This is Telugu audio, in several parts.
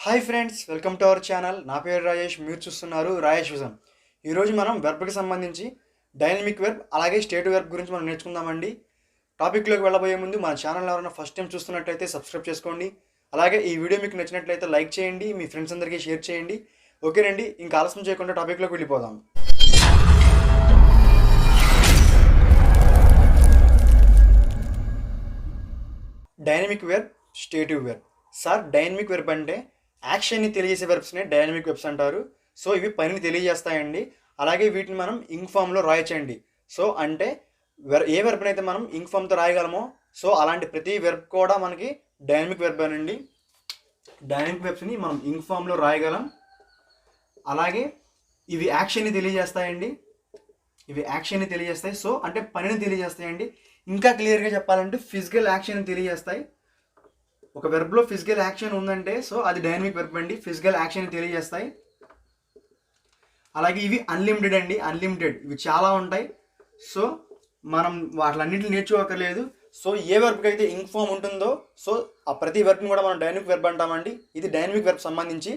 Hi friends, welcome to our channel. నా పేరు రాజేష్, మీరు చూస్తున్నారు రాజేష్ విజన్. ఈరోజు మనం వెర్బ్కి సంబంధించి డైనమిక్ వెర్బ్ అలాగే స్టేటివ్ వెర్బ్ గురించి మనం నేర్చుకుందామండి. టాపిక్లోకి వెళ్ళబోయే ముందు మన ఛానల్ ఎవరైనా ఫస్ట్ టైం చూస్తున్నట్లయితే సబ్స్క్రైబ్ చేసుకోండి. అలాగే ఈ వీడియో మీకు నచ్చినట్లయితే లైక్ చేయండి, మీ ఫ్రెండ్స్ అందరికీ షేర్ చేయండి. ఓకేనండి, ఇంకా ఆలస్యం చేయకుండా టాపిక్లోకి వెళ్ళిపోదాం. Dynamic verb, స్టేటివ్ verb. Sir, dynamic verb అంటే యాక్షన్ని తెలియజేసే వెర్బ్స్ని డైనమిక్ వెర్బ్స్ అంటారు. సో ఇవి పనిని తెలియజేస్తాయండి. అలాగే వీటిని మనం ఇంక్ ఫామ్లో రాయచండి. సో అంటే ఏ వెర్బ్ని అయితే మనం ఇంక్ ఫామ్తో రాయగలమో, సో అలాంటి ప్రతి వెర్బ్ కూడా మనకి డైనమిక్ వెర్బ్ అనండి. డైనమిక్ వెర్బ్స్ని మనం ఇంక్ ఫామ్లో రాయగలం. అలాగే ఇవి యాక్షన్ని తెలియజేస్తాయండి. సో అంటే పనిని తెలియజేస్తాయండి. ఇంకా క్లియర్గా చెప్పాలంటే ఫిజికల్ యాక్షన్ తెలియజేస్తాయి. ఒక వెర్బ్లో ఫిజికల్ యాక్షన్ ఉందంటే సో అది డైనమిక్ వెర్బ్ అండి. ఫిజికల్ యాక్షన్ తెలియజేస్తాయి. అలాగే ఇవి అన్లిమిటెడ్ అండి. ఇవి చాలా ఉంటాయి. సో మనం వాటిలన్నింటిని నేర్చుకోకర్లేదు. సో ఏ వెర్బ్కి అయితే ఇంక్ ఫామ్ ఉంటుందో సో ఆ ప్రతి వెర్బ్ని కూడా మనం డైనమిక్ వెర్బ్ అంటామండి. ఇది డైనమిక్ వెర్బ్ సంబంధించి.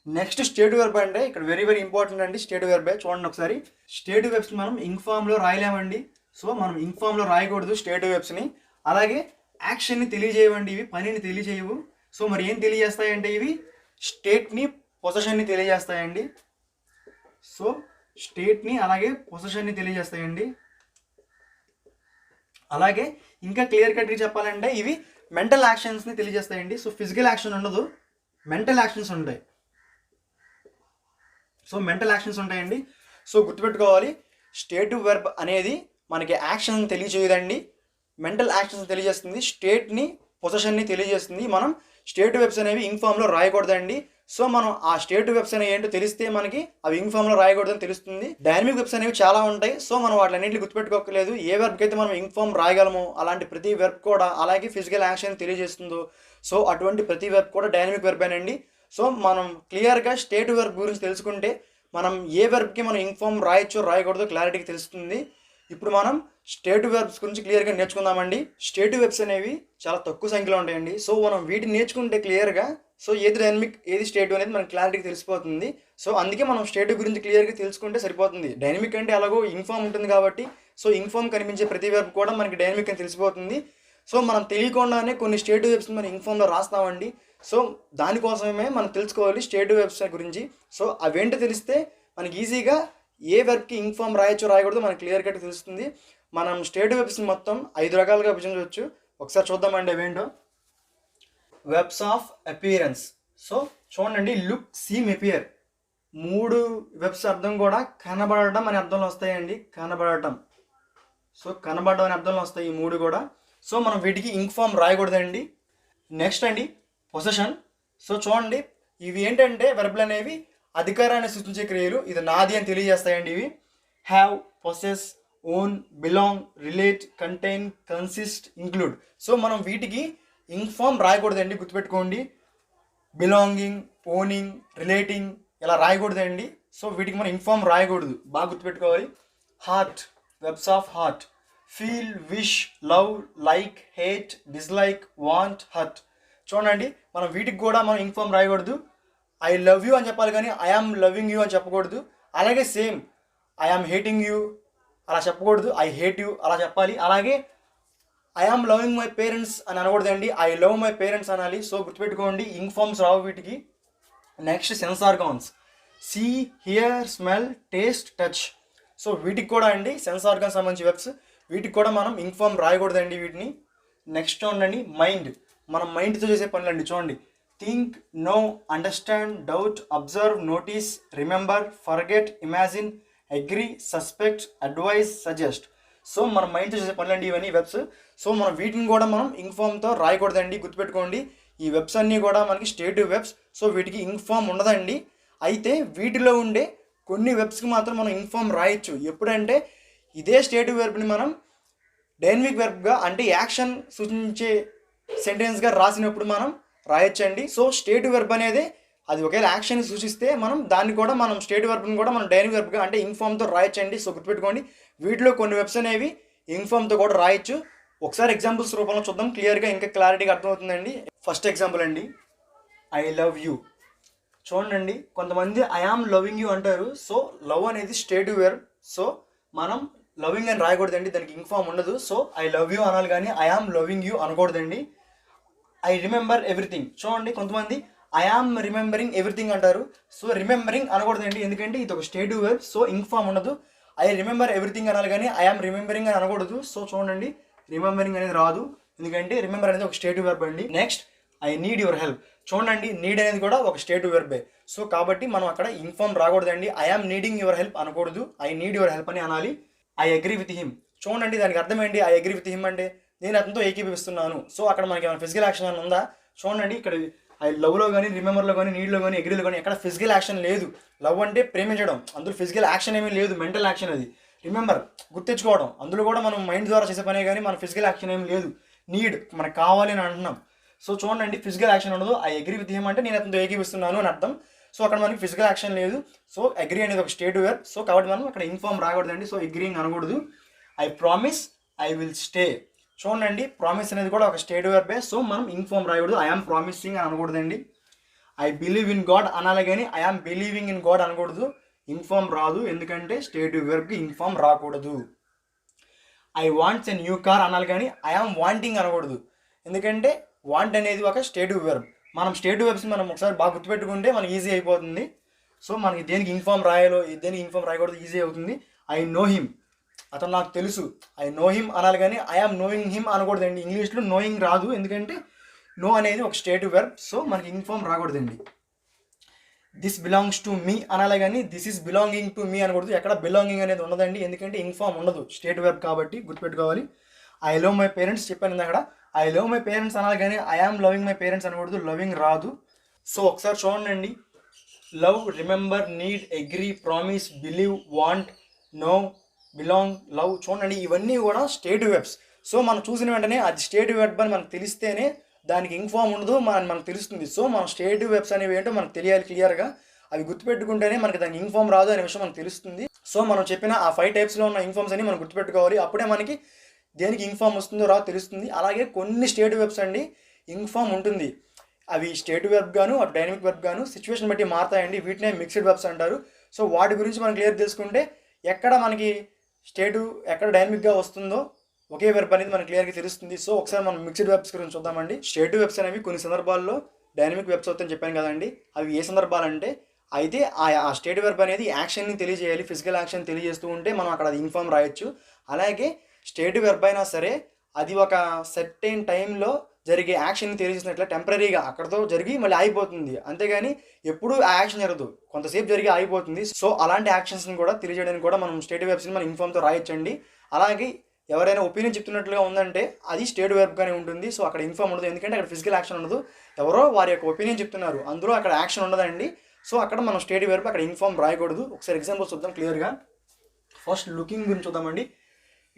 నెక్స్ట్ స్టేటివ్ వెర్బ్ అంటే ఇక్కడ వెరీ ఇంపార్టెంట్ అండి. స్టేటివ్ వెర్బే చూడండి ఒకసారి. స్టేటివ్ వెర్బ్స్ మనం ఇంక్ ఫామ్లో రాయలేమండి. సో మనం ఇంక్ ఫామ్లో రాయకూడదు స్టేటివ్ వెర్బ్స్ని. అలాగే యాక్షన్ని తెలియజేయవండి, ఇవి పనిని తెలియజేయవు. సో మరి ఏం తెలియజేస్తాయంటే ఇవి స్టేట్ని, పొజిషన్ని తెలియజేస్తాయండి. సో స్టేట్ని అలాగే పొజిషన్ని తెలియజేస్తాయండి. అలాగే ఇంకా క్లియర్ కట్గా చెప్పాలంటే ఇవి మెంటల్ యాక్షన్స్ని తెలియజేస్తాయండి. సో ఫిజికల్ యాక్షన్ ఉండదు, మెంటల్ యాక్షన్స్ ఉంటాయి. సో మెంటల్ యాక్షన్స్ ఉంటాయండి. సో గుర్తుపెట్టుకోవాలి, స్టేటివ్ వెర్బ్ అనేది మనకి యాక్షన్ తెలియజేయదండి, మెంటల్ యాక్షన్స్ తెలియజేస్తుంది. స్టేట్ని, పొజిషన్ని తెలియజేస్తుంది. మనం స్టేటివ్ వెర్బ్స్ అనేవి ఇంక్ ఫామ్లో రాయకూడదండి. సో మనం ఆ స్టేటివ్ వెర్బ్స్ అనేవి ఏంటో తెలిస్తే మనకి అవి ఇంక్ ఫామ్లో రాయకూడదని తెలుస్తుంది. డైనమిక్ వెర్బ్స్ అనేవి చాలా ఉంటాయి. సో మనం వాటిలన్నింటిని గుర్తుపెట్టుకోకలేదు. ఏ వెర్బ్కి అయితే మనం ఇంక్ ఫామ్ రాయగలమో అలాంటి ప్రతి వెర్బ్ కూడా అలాగే ఫిజికల్ యాక్షన్ తెలియజేస్తుందో సో అటువంటి ప్రతి వెర్బ్ కూడా డైనమిక్ వెర్బేనండి. సో మనం క్లియర్గా స్టేటివ్ వెర్బ్ గురించి తెలుసుకుంటే మనం ఏ వెర్బ్కి మనం ఇంక్ ఫామ్ రాయొచ్చో రాయకూడదో క్లారిటీగా తెలుస్తుంది. ఇప్పుడు మనం స్టేటివ్ వెర్బ్స్ గురించి క్లియర్గా నేర్చుకుందామండి. స్టేటివ్ వెర్బ్స్ అనేవి చాలా తక్కువ సంఖ్యలో ఉంటాయండి. సో మనం వీటిని నేర్చుకుంటే క్లియర్గా సో ఏది డైనమిక్ ఏది స్టేటివ్ అనేది మనకి క్లారిటీగా తెలిసిపోతుంది. సో అందుకే మనం స్టేటివ్ గురించి క్లియర్గా తెలుసుకుంటే సరిపోతుంది. డైనమిక్ అంటే అలాగో ఇంక్ ఫామ్ ఉంటుంది కాబట్టి సో ఇంక్ ఫామ్ కనిపించే ప్రతి వెర్బ్ కూడా మనకి డైనమిక్ అని తెలిసిపోతుంది. సో మనం తెలియకుండానే కొన్ని స్టేటివ్ వెర్బ్స్ మనం ఇంక్ ఫామ్లో రాస్తామండి. సో దానికోసమే మనం తెలుసుకోవాలి స్టేటివ్ వెర్బ్స్ గురించి. సో అవేంటో తెలిస్తే మనకి ఈజీగా ఏ వెర్బ్కి ఇంక్ ఫామ్ రాయొచ్చో రాయకూడదు మనకి క్లియర్ కట్ తెలుస్తుంది. మనం స్టేటివ్ వెర్బ్స్ని మొత్తం 5 రకాలుగా విభజించవచ్చు. ఒకసారి చూద్దామండి అవేంటో. Verbs of appearance. సో చూడండి, లుక్, సీమ్, అపియర్ 3 వెర్బ్స్ అర్థం కూడా కనబడటం అనే అర్థంలో వస్తాయండి. కనబడటం, సో కనబడటం అనే అర్థంలో వస్తాయి ఈ 3 కూడా. సో మనం వీటికి ఇంక్ ఫామ్ రాయకూడదండి. నెక్స్ట్ అండి పొసెషన్. సో చూడండి, ఇవి ఏంటంటే వెర్బ్లు అనేవి అధికారాన్ని సూచించే క్రియలు. ఇది నాది అని తెలియజేస్తాయండి. ఇవి have, possess, own, belong, relate, contain, consist, include. So మనం వీటికి ఇంక్ ఫామ్ రాయకూడదండి, గుర్తుపెట్టుకోండి. బిలాంగింగ్, ఓనింగ్, రిలేటింగ్ ఇలా రాయకూడదండి. సో వీటికి మనం ఇంక్ ఫామ్ రాయకూడదు, బాగా గుర్తుపెట్టుకోవాలి. Heart, verbs of heart. Feel, wish, love, like, hate, dislike, want, hurt. చూడండి, మనం వీటికి కూడా మనం ఇంక్ ఫామ్ రాయకూడదు. ఐ లవ్ యూ అని చెప్పాలి కానీ ఐ ఆమ్ లవింగ్ యూ అని చెప్పకూడదు. అలాగే same I am hating you అలా చెప్పకూడదు. ఐ హేట్ యూ అలా చెప్పాలి. అలాగే I am loving my parents అని అనకూడదండి, ఐ లవ్ మై పేరెంట్స్ అనాలి. సో గుర్తుపెట్టుకోండి, ఇంక్ ఫామ్స్ రావు వీటికి. Next sense organs. See, hear, smell, taste, touch. So వీటికి కూడా అండి సెన్స్ ఆర్గాన్స్ సంబంధించి వెబ్స్. వీటికి కూడా మనం ఇంక్ ఫామ్ రాయకూడదండి వీటిని. నెక్స్ట్ చూడండి మైండ్. మనం మైండ్తో చేసే పనులండి. చూడండి, think, know, understand, doubt, observe, notice, remember, forget, imagine, agree, suspect, advise, suggest. So మన మైండ్తో చేసే పనులండి ఇవన్నీ వెబ్స్. సో మనం వీటిని కూడా మనం ఇంక్ ఫామ్తో రాయకూడదండి, గుర్తుపెట్టుకోండి. ఈ వెబ్స్ అన్నీ కూడా మనకి స్టేటివ్ వెబ్స్. సో వీటికి ఇంక్ ఫామ్ ఉండదండి. అయితే వీటిలో ఉండే కొన్ని వెబ్స్కి మాత్రం మనం ఇంక్ ఫామ్ రాయొచ్చు. ఎప్పుడంటే ఇదే స్టేటివ్ వెర్బ్ని మనం డైనమిక్ వెర్బ్గా అంటే యాక్షన్ సూచించే సెంటెన్స్గా రాసినప్పుడు మనం రాయొచ్చండి. సో స్టేటివ్ వెర్బ్ అనేది అది ఒకవేళ యాక్షన్ సూచిస్తే మనం దాన్ని కూడా మనం స్టేటివ్ వెర్బ్ని కూడా మనం డైనమిక్ వెర్బ్గా అంటే ఇంక్ ఫామ్తో రాయొచ్చండి. సో గుర్తుపెట్టుకోండి, వీటిలో కొన్ని వెబ్స్ అనేవి ఇంక్ ఫామ్తో కూడా రాయొచ్చు. ఒకసారి ఎగ్జాంపుల్స్ రూపంలో చూద్దాం, క్లియర్గా ఇంకా క్లారిటీగా అర్థమవుతుందండి. ఫస్ట్ ఎగ్జాంపుల్ అండి, ఐ లవ్ యూ. చూడండి, కొంతమంది ఐ ఆమ్ లవింగ్ యూ అంటారు. సో లవ్ అనేది స్టేటివ్ వెర్బ్. సో మనం లవింగ్ అని రాయకూడదండి, దానికి ఇంక్ ఫామ్ ఉండదు. సో ఐ లవ్ యూ అనాలి కానీ ఐ ఆమ్ లవింగ్ యూ అనకూడదండి. I remember everything. చూడండి, కొంతమంది ఐ ఆమ్ రిమెంబరింగ్ ఎవ్రీథింగ్ అంటారు. సో రిమెంబరింగ్ అనకూడదండి, ఎందుకంటే ఇది ఒక stative verb. So ing form ఉండదు. ఐ రిమెంబర్ ఎవ్రీథింగ్ అనాలి కానీ ఐ ఆమ్ రిమెంబరింగ్ అని అనకూడదు. సో చూడండి, రిమెంబరింగ్ అనేది రాదు, ఎందుకంటే రిమెంబర్ అనేది ఒక స్టేటివ్ వెర్బ్ అండి. Next, I need your help. చూడండి, నీడ్ అనేది కూడా ఒక స్టేటివ్ వెర్బే. సో కాబట్టి మనం అక్కడ ఇంక్ ఫామ్ రాకూడదండి. I am needing your help అనకూడదు, ఐ నీడ్ యువర్ హెల్ప్ అని అనాలి. I agree with him. చూడండి, దానికి అర్థం ఏంటి? ఐ అగ్రీ విత్ హిమ్ అంటే నేను అతనితో ఏకీభవిస్తున్నాను. సో అక్కడ మనకి ఏమైనా ఫిజికల్ యాక్షన్ అని ఉందా? చూడండి, ఇక్కడ ఐ లవ్లో కానీ, రిమెంబర్లో కానీ, నీడ్లో కానీ, అగ్రీలో కానీ ఎక్కడ ఫిజికల్ యాక్షన్ లేదు. లవ్ అంటే ప్రేమించడం, అందులో ఫిజికల్ యాక్షన్ ఏమీ లేదు, మెంటల్ యాక్షన్ అది. రిమెంబర్ గుర్తించుకోవడం, అందులో కూడా మనం మైండ్ ద్వారా చేసే పనే కానీ మన ఫిజికల్ యాక్షన్ ఏమి లేదు. నీడ్ మనకు కావాలి అని అంటున్నాం. సో చూడండి, ఫిజికల్ యాక్షన్ ఉండదు. ఐ అగ్రీ విత్ హిమ్ అంటే నేను అతనితో ఏకీపిస్తున్నాను అని అర్థం. సో అక్కడ మనకి ఫిజికల్ యాక్షన్ లేదు. సో అగ్రీ అనేది ఒక స్టేటివ్ వెర్బ్. సో కాబట్టి మనం అక్కడ ఇన్ఫార్మ్ రాకూడదండి. సో అగ్రీయింగ్ అనకూడదు. I promise I will stay. చూడండి, ప్రామిస్ అనేది కూడా ఒక స్టేటివ్ వెర్బే. సో మనం ఇన్ఫార్మ్ రాయకూడదు, ఐ ఆమ్ ప్రామిసింగ్ అని అనకూడదండి. ఐ బిలీవ్ ఇన్ గాడ్ అనాలి కానీ I am believing in God అనకూడదు. ఇన్ఫార్మ్ రాదు, ఎందుకంటే స్టేటివ్ వెర్బ్కి ఇన్ఫార్మ్ రాకూడదు. I wants a new car అనాలి కానీ ఐ ఆమ్ వాంటింగ్ అనకూడదు, ఎందుకంటే వాంట్ అనేది ఒక స్టేటివ్ వెర్బ్. మనం స్టేటివ్ వెర్బ్స్ మనం ఒకసారి బాగా గుర్తుపెట్టుకుంటే మనకి ఈజీ అయిపోతుంది. సో మనకి దేనికి ఇన్ఫార్మ్ రాయాలో, దేనికి ఇన్ఫార్మ్ రాయకూడదు ఈజీ అవుతుంది. ఐ నో హిమ్, అతను నాకు తెలుసు. ఐ నో హిమ్ అనాలి కానీ ఐ ఆమ్ నోయింగ్ హిమ్ అనకూడదండి. ఇంగ్లీష్లో నోయింగ్ రాదు, ఎందుకంటే నో అనేది ఒక స్టేటివ్ వెర్బ్. సో మనకి inform రాకూడదండి. This belongs to me అనాలి కానీ this is belonging to me అనకూడదు. ఎక్కడ బిలాంగింగ్ అనేది ఉండదండి, ఎందుకంటే ఇన్ఫార్మ్ ఉండదు, స్టేటివ్ వెర్బ్ కాబట్టి గుర్తుపెట్టుకోవాలి. ఐ లవ్ మై పేరెంట్స్ చెప్పాను అక్కడ. ఐ లవ్ మై పేరెంట్స్ అనాలి కానీ I am loving my parents అనకూడదు, లవింగ్ రాదు. సో ఒకసారి చూడండి, love, remember, need, agree, promise, believe, want, know, belong, love. చూడండి, ఇవన్నీ కూడా స్టేటివ్ వెర్బ్స్. సో మనం చూసిన వెంటనే అది స్టేటివ్ వెర్బ్ అని మనకు తెలిస్తేనే దానికి ఇన్ఫార్మ్ ఉండదు మనకు తెలుస్తుంది. సో మనం స్టేటివ్ వెర్బ్స్ అనేవి ఏంటో మనకు తెలియాలి క్లియర్గా. అవి గుర్తుపెట్టుకుంటేనే మనకి దానికి ఇన్ఫార్మ్ రాదు అనే విషయం మనకు తెలుస్తుంది. సో మనం చెప్పిన ఆ 5 టైప్స్లో ఉన్న ఇన్ఫార్మ్స్ అని మనం గుర్తుపెట్టుకోవాలి. అప్పుడే మనకి దేనికి ఇన్ఫార్మ్ వస్తుందో రాదు తెలుస్తుంది. అలాగే కొన్ని స్టేటివ్ వెర్బ్స్ అండి ఇన్ఫార్మ్ ఉంటుంది. అవి స్టేటివ్ వెర్బ్ గాను, అవి డైనమిక్ వెర్బ్ గాను సిచ్యువేషన్ బట్టి మారుతాయండి. వీటినే మిక్స్డ్ వెర్బ్స్ అంటారు. సో వాటి గురించి మనం క్లియర్ తెలుసుకుంటే ఎక్కడ మనకి స్టేటివ్ ఎక్కడ డైనమిక్గా వస్తుందో ఒకే వెర్బ్ అనేది మనకు క్లియర్గా తెలుస్తుంది. సో ఒకసారి మనం మిక్స్డ్ వెర్బ్స్ గురించి చూద్దామండి. స్టేటివ్ వెర్బ్స్ అనేవి కొన్ని సందర్భాల్లో డైనమిక్ వెర్బ్స్ అవుతాయని చెప్పాను కదండి. అవి ఏ సందర్భాలంటే, అయితే ఆ స్టేటివ్ వెర్బ్ అనేది యాక్షన్ని తెలియజేయాలి, ఫిజికల్ యాక్షన్ తెలియజేస్తూ ఉంటే మనం అక్కడ అది ఇన్ఫార్మ్ రాయొచ్చు. అలాగే స్టేటివ్ వెర్బ్ అయినా సరే అది ఒక సర్టెన్ టైంలో జరిగే యాక్షన్ని తెలియజేసినట్లే టెంపరీగా అక్కడతో జరిగి మళ్ళీ ఆగిపోతుంది. అంతేగాని ఎప్పుడూ ఆ యాక్షన్ జరగదు, కొంతసేపు జరిగి ఆగిపోతుంది. సో అలాంటి యాక్షన్స్ని కూడా తెలియజేయడానికి కూడా మనం స్టేటివ్ వెర్బ్స్ని మనం ఇన్ఫార్మ్తో రాయొచ్చండి. అలాగే ఎవరైనా ఒపీనియన్ చెప్తున్నట్లుగా ఉందంటే అది స్టేటివ్ వెర్బ్గానే ఉంటుంది. సో అక్కడ ఇన్ఫార్మ్ ఉండదు, ఎందుకంటే అక్కడ ఫిజికల్ యాక్షన్ ఉండదు. ఎవరో వారి యొక్క ఒపీనియన్ చెప్తున్నారు, అందులో అక్కడ యాక్షన్ ఉండదండి. సో అక్కడ మనం స్టేటివ్ వెర్బ్ అక్కడ ఇన్ఫార్మ్ రాయకూడదు. ఒకసారి ఎగ్జాంపుల్స్ చూద్దాం క్లియర్గా. ఫస్ట్ లుకింగ్ గురించి చూద్దామండి.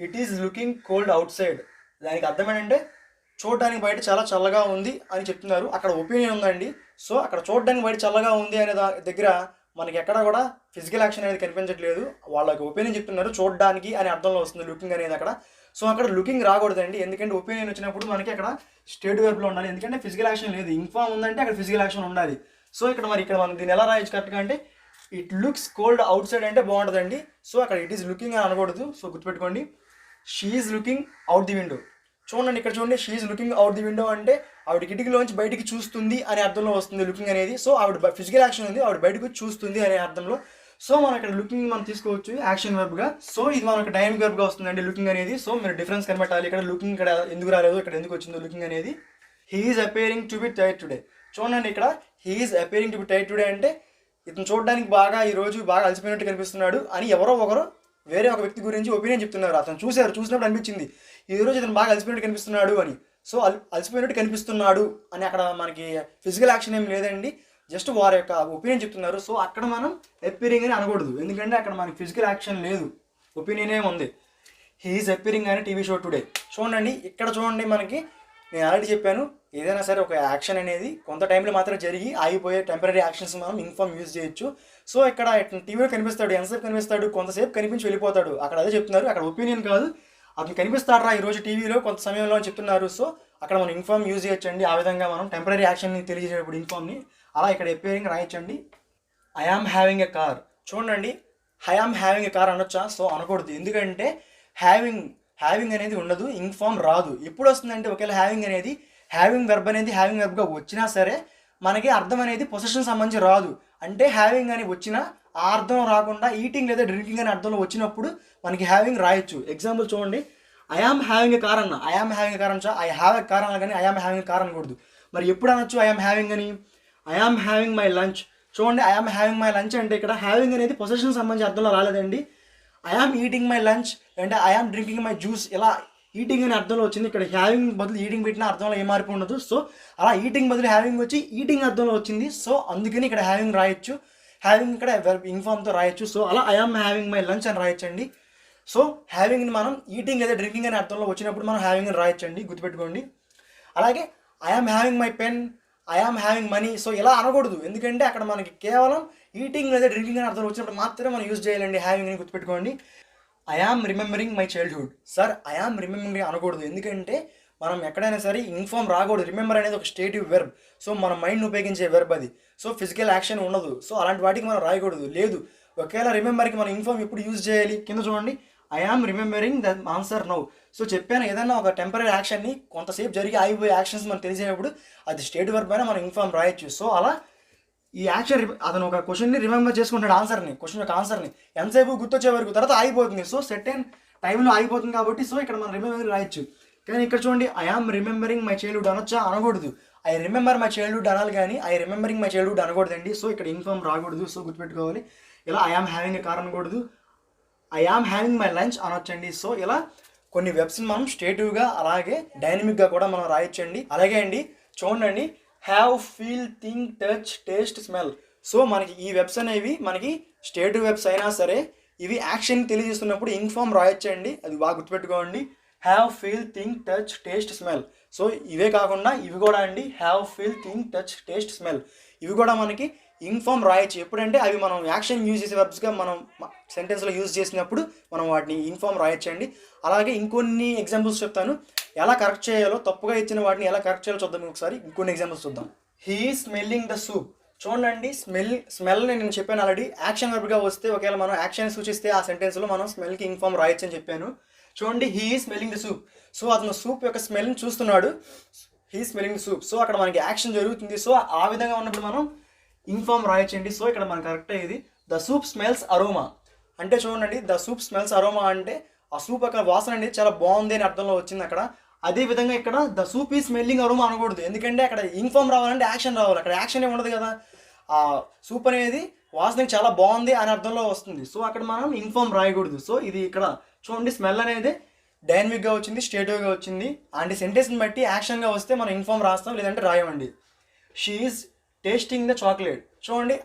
It is looking cold out side. దానికి అర్థం ఏంటంటే చూడడానికి బయట చాలా చల్లగా ఉంది అని చెప్తున్నారు. అక్కడ ఒపీనియన్ ఉందండి. సో అక్కడ చూడడానికి బయట చల్లగా ఉంది అనే దగ్గర మనకి ఎక్కడ కూడా ఫిజికల్ యాక్షన్ అనేది కనిపించట్లేదు. వాళ్ళకి ఒపీనియన్ చెప్తున్నారు, చూడడానికి అనే అర్థంలో వస్తుంది లుకింగ్ అనేది అక్కడ. సో అక్కడ లుకింగ్ రాకూడదండి, ఎందుకంటే ఒపీనియన్ వచ్చినప్పుడు మనకి అక్కడ స్టేటివ్ వెర్బ్లో ఉండాలి, ఎందుకంటే ఫిజికల్ యాక్షన్ లేదు. ఇన్ఫార్మ్ ఉందంటే అక్కడ ఫిజికల్ యాక్షన్ ఉండాలి. సో ఇక్కడ మనం దీన్ని ఎలా రాయొచ్చు కరెక్ట్గా అంటే, it looks cold out side అంటే బాగుంటుందండి. సో అక్కడ ఇట్ ఈస్ లుకింగ్ అని అనకూడదు. సో గుర్తుపెట్టుకోండి, she is looking out the window. చూడండి, ఇక్కడ చూడండి, she is looking out the window అంటే ఆవిడ కిటికీలోంచి బయటికి చూస్తుంది అనే అర్థంలో వస్తుంది లుకింగ్ అనేది. సో ఆవిడ ఫిజికల్ యాక్షన్ ఉంది, ఆవిడ బయటకు చూస్తుంది అనే అర్థంలో. సో మనం ఇక్కడ లుకింగ్ మనం తీసుకోవచ్చు యాక్షన్ వెర్బ్గా. సో ఇది మనకు డైనమిక్ వెర్బ్గా వస్తుందండి లుకింగ్ అనేది. సో మీరు డిఫరెన్స్ కనిపెట్టాలి, ఇక్కడ లుకింగ్ ఇక్కడ ఎందుకు రాలేదు, ఇక్కడ ఎందుకు వచ్చిందో లుకింగ్ అనేది. He is appearing to be tired today. చూడండి, ఇక్కడ he is appearing to be tired today అంటే ఇతను చూడడానికి ఈరోజు బాగా అలసిపోయినట్టు కనిపిస్తున్నాడు అని ఎవరో ఒకరు వేరే ఒక వ్యక్తి గురించి ఒపీనియన్ చెప్తున్నారు. అతను చూసినప్పుడు అనిపించింది ఈరోజు ఇతను బాగా అలసిపోయినట్టు కనిపిస్తున్నాడు అని. సో అలసిపోయినట్టు కనిపిస్తున్నాడు అని అక్కడ మనకి ఫిజికల్ యాక్షన్ ఏం లేదండి, జస్ట్ వారి యొక్క ఒపీనియన్ చెప్తున్నారు. సో అక్కడ మనం అపీరింగ్ అని అనకూడదు, ఎందుకంటే అక్కడ మనకి ఫిజికల్ యాక్షన్ లేదు, ఒపీనియనే ఉంది. హీ ఈజ్ అపీరింగ్ అని టీవీ షో టుడే. చూడండి, ఇక్కడ చూడండి, మనకి నేను ఆల్రెడీ చెప్పాను, ఏదైనా సరే ఒక యాక్షన్ అనేది కొంత టైంలో మాత్రం జరిగి ఆగిపోయే టెంపరీ యాక్షన్స్ మనం ఇన్ఫార్మ్ యూజ్ చేయొచ్చు. సో ఇక్కడ టీవీలో కనిపిస్తాడు, ఎంతసేపు కనిపిస్తాడు, కొంతసేపు కనిపించి వెళ్ళిపోతాడు. అక్కడ అదే చెప్తున్నారు, అక్కడ ఒపీనియన్ కాదు, అతను కనిపిస్తాడరా ఈరోజు టీవీలో కొంత సమయంలో అని చెప్తున్నారు. సో అక్కడ మనం ఇన్ఫార్మ్ యూజ్ చేయొచ్చండి. ఆ విధంగా మనం టెంపరీ యాక్షన్ని తెలియజేసేటప్పుడు ఇన్ఫార్మ్ని అలా ఇక్కడ అపియరింగ్ రాయించండి. I am having a car. చూడండి, I am having a car అనొచ్చా? సో అనకూడదు, ఎందుకంటే హ్యావింగ్ అనేది ఉండదు, ఇంక్ ఫామ్ రాదు. ఎప్పుడు వస్తుందంటే ఒకవేళ హ్యావింగ్ వెర్బ్ అనేది హ్యావింగ్ వెర్బ్గా వచ్చినా సరే మనకి అర్థం అనేది పొసెషన్ సంబంధించి రాదు. అంటే హ్యావింగ్ అని వచ్చినా ఆ అర్థం రాకుండా ఈటింగ్ లేదా డ్రింకింగ్ అనే అర్థంలో వచ్చినప్పుడు మనకి హ్యావింగ్ రాయొచ్చు. ఎగ్జాంపుల్ చూడండి, I am having a car అన్న, I am having a car అనొచ్చా? ఐ హ్యావ్ ఎ కార్ అన్న, కానీ I am having a car అనకూడదు. మరి ఎప్పుడు అనొచ్చు ఐ ఆమ్ హ్యావింగ్ అని? I am having my lunch. చూడండి, I am having my lunch అంటే ఇక్కడ హ్యావింగ్ అనేది పొసెషన్ సంబంధించి అర్థంలో రాలేదండి. I am eating my lunch అంటే I am drinking my juice, ఇలా ఈటింగ్ అనే అర్థంలో వచ్చింది. ఇక్కడ హ్యావింగ్ బదులు ఈటింగ్ పెట్టిన అర్థంలో ఏ మార్పు ఉండదు. సో అలా ఈటింగ్ బదులు హ్యావింగ్ వచ్చి ఈటింగ్ అర్థంలో వచ్చింది. సో అందుకని ఇక్కడ హ్యావింగ్ రాయొచ్చు, హ్యావింగ్ ఇక్కడ వెర్బ్ ఇన్ఫామ్తో రాయొచ్చు. సో అలా I am having my lunch అని రాయొచ్చండి. సో హ్యావింగ్ని మనం ఈటింగ్ లేదా డ్రింకింగ్ అనే అర్థంలో వచ్చినప్పుడు మనం హ్యావింగ్ అని రాయొచ్చండి, గుర్తుపెట్టుకోండి. అలాగే I am having my pen, I am having money. So ఇలా అనకూడదు, ఎందుకంటే అక్కడ మనకి కేవలం ఈటింగ్ లేదా డ్రింకింగ్ అనే అర్థంలో వచ్చినప్పుడు మాత్రమే మనం యూజ్ చేయాలండి హ్యావింగ్ అని, గుర్తుపెట్టుకోండి. I am remembering my childhood. Sir I am remembering అనకూడదు, ఎందుకంటే మనం ఎక్కడైనా సరే ఇన్ఫామ్ రాకూడదు. రిమెంబర్ అనేది ఒక స్టేటివ్ వెర్బ్. సో మన మైండ్ని ఉపయోగించే వెర్బ్ అది. సో ఫిజికల్ యాక్షన్ ఉండదు. సో అలాంటి వాటికి మనం రాయకూడదు. లేదు, ఒకవేళ రిమెంబర్కి మనం ఇన్ఫామ్ ఎప్పుడు యూజ్ చేయాలి? కింద చూడండి, I am remembering the answer now. So చెప్పాను, ఏదైనా ఒక టెంపరీ యాక్షన్ని కొంతసేపు జరిగి ఆగిపోయే యాక్షన్స్ మనకు తెలిసినప్పుడు అది స్టేట్ వెర్బ్ అయినా మనం ఇన్ఫామ్ రాయొచ్చు. సో అలా ఈ యాక్షన్ అతను ఒక క్వశ్చన్ని రిమెంబర్ చేసుకుంటాడు, క్వశ్చన్ యొక్క ఆన్సర్ని ఎంతసేపు గుర్తొచ్చే వరకు, తర్వాత ఆగిపోతుంది. సో సెటెన్ టైంలో ఆగిపోతుంది కాబట్టి సో ఇక్కడ మనం రిమెంబర్ రాయొచ్చు. కానీ ఇక్కడ చూడండి, I am remembering my childhood అనొచ్చా? అనకూడదు. ఐ రిమెంబర్ మై చైల్డ్హుడ్ అనాలి, కానీ ఐ రిమెంబరింగ్ మై చైల్డ్హుడ్ అనకూడదండి. సో ఇక్కడ ఇన్ఫామ్ రాకూడదు. సో గుర్తుపెట్టుకోవాలి. ఇలా I am having a car అనకూడదు, I am having my lunch అనొచ్చండి. సో ఇలా కొన్ని వెబ్స్ని మనం స్టేటివ్గా అలాగే డైనమిక్గా కూడా మనం రాయొచ్చండి. అలాగే అండి చూడండి, have, feel, think, touch, taste, smell. So మనకి ఈ వెబ్స్ అనేవి మనకి స్టేటివ్ వెబ్స్ అయినా సరే ఇవి యాక్షన్ తెలియజేస్తున్నప్పుడు ఇంక్ ఫామ్ రాయొచ్చండి, అది బాగా గుర్తుపెట్టుకోండి. Have, feel, think, touch, taste, smell. So ఇవే కాకుండా ఇవి కూడా అండి, have, feel, think, touch, taste, smell. ఇవి కూడా మనకి ఇంక్ ఫామ్ రాయొచ్చు. ఎప్పుడంటే అవి మనం యాక్షన్ యూజ్ చేసే వెబ్స్గా మనం సెంటెన్స్లో యూజ్ చేసినప్పుడు మనం వాటిని ఇంక్ ఫామ్ రాయొచ్చండి. అలాగే ఇంకొన్ని ఎగ్జాంపుల్స్ చెప్తాను, ఎలా కరెక్ట్ చేయాలో, తప్పుగా ఇచ్చిన వాటిని ఎలా కరెక్ట్ చేయాలో చూద్దాం. ఒకసారి ఇంకొన్ని ఎగ్జాంపుల్స్ చూద్దాం. He smelling the soup. చూడండి, స్మెల్ నేను చెప్పాను ఆల్రెడీ. యాక్షన్ వెర్బ్గా వస్తే ఒకవేళ మనం యాక్షన్ సూచిస్తే ఆ సెంటెన్స్లో మనం స్మెల్కి ఇంక్ ఫామ్ రాయొచ్చు అని చెప్పాను. చూడండి, he smelling the soup. So అతను సూప్ యొక్క స్మెల్ని చూస్తున్నాడు, he smelling the soup. So అక్కడ మనకి యాక్షన్ జరుగుతుంది. సో ఆ విధంగా ఉన్నప్పుడు మనం ఇంక్ ఫామ్ రాయొచ్చండి. సో ఇక్కడ మనకు కరెక్ట్ అయ్యేది ద సూప్ స్మెల్స్ అరోమా. అంటే చూడండి, ద సూప్ స్మెల్స్ అరోమా అంటే ఆ సూప్ యొక్క వాసన అనేది చాలా బాగుంది అని అర్థంలో వచ్చింది అక్కడ. అదే విధంగా ఇక్కడ ద సూప్ ఈ స్మెల్లింగ్ అరోమా అనకూడదు, ఎందుకంటే అక్కడ ఇంక్ ఫామ్ రావాలంటే యాక్షన్ రావాలి. అక్కడ యాక్షన్ ఏమి ఉండదు కదా, ఆ సూప్ అనేది వాసనకి చాలా బాగుంది అని అర్థంలో వస్తుంది. సో అక్కడ మనం ఇంక్ ఫామ్ రాయకూడదు. సో ఇది ఇక్కడ చూడండి, స్మెల్ అనేది డైనమిక్గా వచ్చింది, స్టేటివ్గా వచ్చింది. అంటే సెంటెన్స్ని బట్టి యాక్షన్గా వస్తే మనం ఇంక్ ఫామ్ రాస్తాం, లేదంటే రాయమండి. She is tasting the chocolate. చూడండి,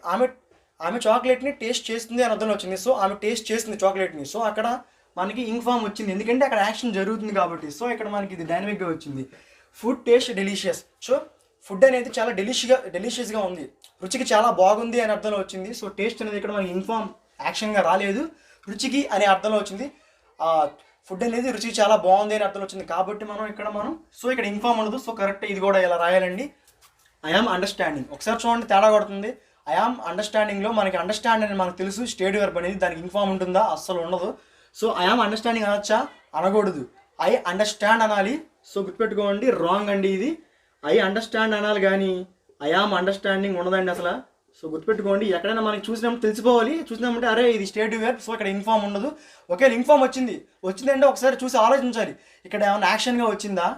ఆమె చాక్లెట్ని టేస్ట్ చేస్తుంది అని అర్థంలో వచ్చింది. సో ఆమె టేస్ట్ చేస్తుంది చాక్లెట్ని. సో అక్కడ మనకి ఇంక్ ఫామ్ వచ్చింది, ఎందుకంటే అక్కడ యాక్షన్ జరుగుతుంది కాబట్టి. సో ఇక్కడ మనకి ఇది డైనమిక్గా వచ్చింది. Food taste delicious. So food అనేది చాలా డెలిషియస్గా ఉంది, రుచికి చాలా బాగుంది అని అర్థంలో వచ్చింది. సో టేస్ట్ అనేది ఇక్కడ మనకి ఇంక్ ఫామ్ యాక్షన్గా రాలేదు, రుచికి అనే అర్థంలో వచ్చింది. ఫుడ్ అనేది రుచికి చాలా బాగుంది అని అర్థంలో వచ్చింది కాబట్టి మనం సో ఇక్కడ ఇంక్ ఫామ్ ఉండదు. సో కరెక్ట్ ఇది కూడా ఇలా రాయాలండి. I am understanding. ఒకసారి చూడండి, తేడా కొడుతుంది. ఐ ఆమ్ అండర్స్టాండింగ్లో మనకి అండర్స్టాండ్ అని మనకు తెలుసు, స్టేట్ వెర్బ్ అనేది, దానికి ఇంక్ ఫామ్ ఉంటుందా? అస్సలు ఉండదు. సో ఐ ఆమ్ అండర్స్టాండింగ్ అనొచ్చా? అనకూడదు, ఐ అండర్స్టాండ్ అనాలి. సో గుర్తుపెట్టుకోండి, రాంగ్ అండి ఇది. ఐ అండర్స్టాండ్ అనాలి కానీ ఐ ఆమ్ అండర్స్టాండింగ్ ఉండదండి అసలు. సో గుర్తుపెట్టుకోండి, ఎక్కడైనా మనకి చూసినప్పుడు తెలిసిపోవాలి. చూసినామంటే అరే ఇది స్టేట్ వెర్బ్, సో ఇక్కడ ఇంక్ ఫామ్ ఉండదు. ఒకవేళ ఇంక్ ఫామ్ వచ్చిందంటే ఒకసారి చూసి ఆలోచించాలి, ఇక్కడ ఏమైనా యాక్షన్గా వచ్చిందా,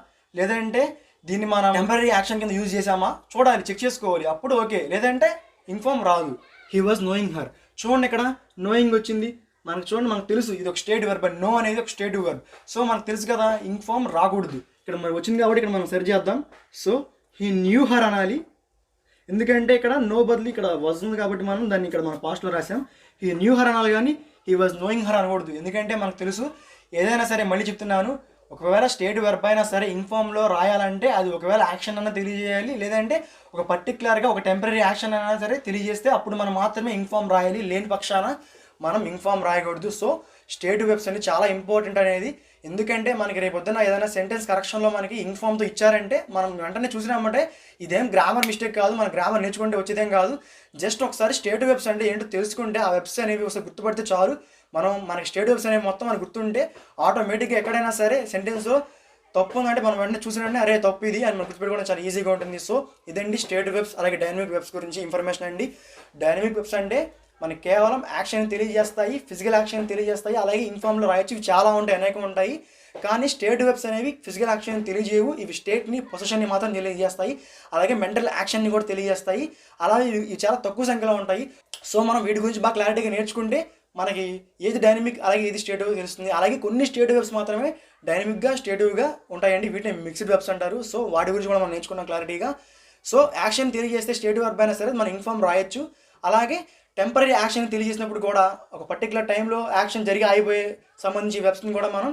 లేదంటే దీన్ని మనం టెంపరీ యాక్షన్ కింద యూజ్ చేసామా చూడాలి, చెక్ చేసుకోవాలి, అప్పుడు ఓకే, లేదంటే ఇంక్ ఫామ్ రాదు. He was knowing her. చూడండి, ఇక్కడ నోయింగ్ వచ్చింది మనకు. చూడండి, మనకు తెలుసు ఇది ఒక స్టేట్ వెర్బ్, నో అనేది ఒక స్టేట్ వెర్బ్. సో మనకు తెలుసు కదా ఇంక్ ఫామ్ రాకూడదు. ఇక్కడ మరి వచ్చింది కాబట్టి ఇక్కడ మనం సరి చేద్దాం. సో హీ న్యూ హర్ అనాలి, ఎందుకంటే ఇక్కడ నో బదులు ఇక్కడ వాజ్ ఉంది కాబట్టి మనం దాన్ని ఇక్కడ మన పాస్ట్లో రాసాం. హీ న్యూ హర్ అనాలి కానీ హీ వాజ్ నోయింగ్ హర్ అనకూడదు, ఎందుకంటే మనకు తెలుసు ఏదైనా సరే, మళ్ళీ చెప్తున్నాను, ఒకవేళ స్టేట్ వెర్బ్ అయినా సరే ఇంక్ ఫామ్లో రాయాలంటే అది ఒకవేళ యాక్షన్ అన్న తెలియజేయాలి, లేదంటే ఒక పర్టికులర్గా ఒక టెంపరీ యాక్షన్ అయినా సరే తెలియజేస్తే అప్పుడు మనం మాత్రమే ఇంక్ ఫామ్ రాయాలి. లేని పక్షాన మనం ఇంక్ ఫామ్ రాయకూడదు. సో స్టేటివ్ వెర్బ్స్ అనేది చాలా ఇంపార్టెంట్ అనేది. ఎందుకంటే మనకి రేపు పొద్దున్న ఏదైనా సెంటెన్స్ కరెక్షన్లో మనకి ఇంక్ ఫామ్తో ఇచ్చారంటే మనం వెంటనే చూసినామంటే ఇదేం గ్రామర్ మిస్టేక్ కాదు, మన గ్రామర్ నేర్చుకుంటే వచ్చేదేం కాదు. జస్ట్ ఒకసారి స్టేటివ్ వెర్బ్స్ అంటే ఏంటో తెలుసుకుంటే ఆ వెర్బ్స్ అనేవి ఒకసారి గుర్తుపడితే చాలు. మనకి స్టేటివ్ వెర్బ్స్ అనేవి మొత్తం మనకు గుర్తుంటే ఆటోమేటిక్గా ఎక్కడైనా సరే సెంటెన్స్లో తప్పు ఉందంటే మనం వెంటనే చూసిన వెంటనే అరే తప్పు ఇది అని మనం గుర్తుపెట్టుకోవడం చాలా ఈజీగా ఉంటుంది. సో ఇదండి స్టేటివ్ వెర్బ్స్ అలాగే డైనమిక్ వెర్బ్స్ గురించి ఇన్ఫర్మేషన్ అండి. డైనమిక్ వెర్బ్స్ అంటే మనకి కేవలం యాక్షన్ తెలియజేస్తాయి, ఫిజికల్ యాక్షన్ తెలియజేస్తాయి, అలాగే ఇన్ఫామ్లో రాయొచ్చు. ఇవి చాలా ఉంటాయి, అనేకం ఉంటాయి. కానీ స్టేట్ వెర్బ్స్ అనేవి ఫిజికల్ యాక్షన్ తెలియజేయవు. ఇవి స్టేట్ని, పొజిషన్ని మాత్రం తెలియజేస్తాయి, అలాగే మెంటల్ యాక్షన్ని కూడా తెలియజేస్తాయి. అలాగే ఇవి చాలా తక్కువ సంఖ్యలో ఉంటాయి. సో మనం వీటి గురించి బాగా క్లారిటీగా నేర్చుకుంటే మనకి ఏది డైనమిక్ అలాగే ఏది స్టేటివ్ తెలుస్తుంది. అలాగే కొన్ని స్టేటివ్ వెర్బ్స్ మాత్రమే డైనమిక్గా స్టేటివ్గా ఉంటాయండి, వీటిని మిక్స్డ్ వెర్బ్స్ అంటారు. సో వాటి గురించి కూడా మనం నేర్చుకున్నాం క్లారిటీగా. సో యాక్షన్ తెలియజేస్తే స్టేటివ్ వెర్బ్ అయినా సరే మనం ఇన్ఫామ్ రాయొచ్చు. అలాగే టెంపరీ యాక్షన్ తెలియజేసినప్పుడు కూడా ఒక పర్టికులర్ టైంలో యాక్షన్ జరిగి అయిపోయే సంబంధించి వెర్బ్స్ని కూడా మనం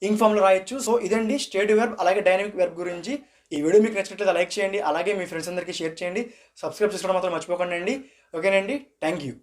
ఇన్ఫామ్లో రాయొచ్చు. సో ఇదండి స్టేటివ్ వెర్బ్ అలాగే డైనమిక్ వెర్బ్ గురించి. ఈ వీడియో మీకు నచ్చినట్లయితే లైక్ చేయండి, అలాగే మీ ఫ్రెండ్స్ అందరికీ షేర్ చేయండి, సబ్స్క్రైబ్ చేసుకోవడం మాత్రం మర్చిపోకండి అండి. ఓకేనండి, థ్యాంక్ యూ.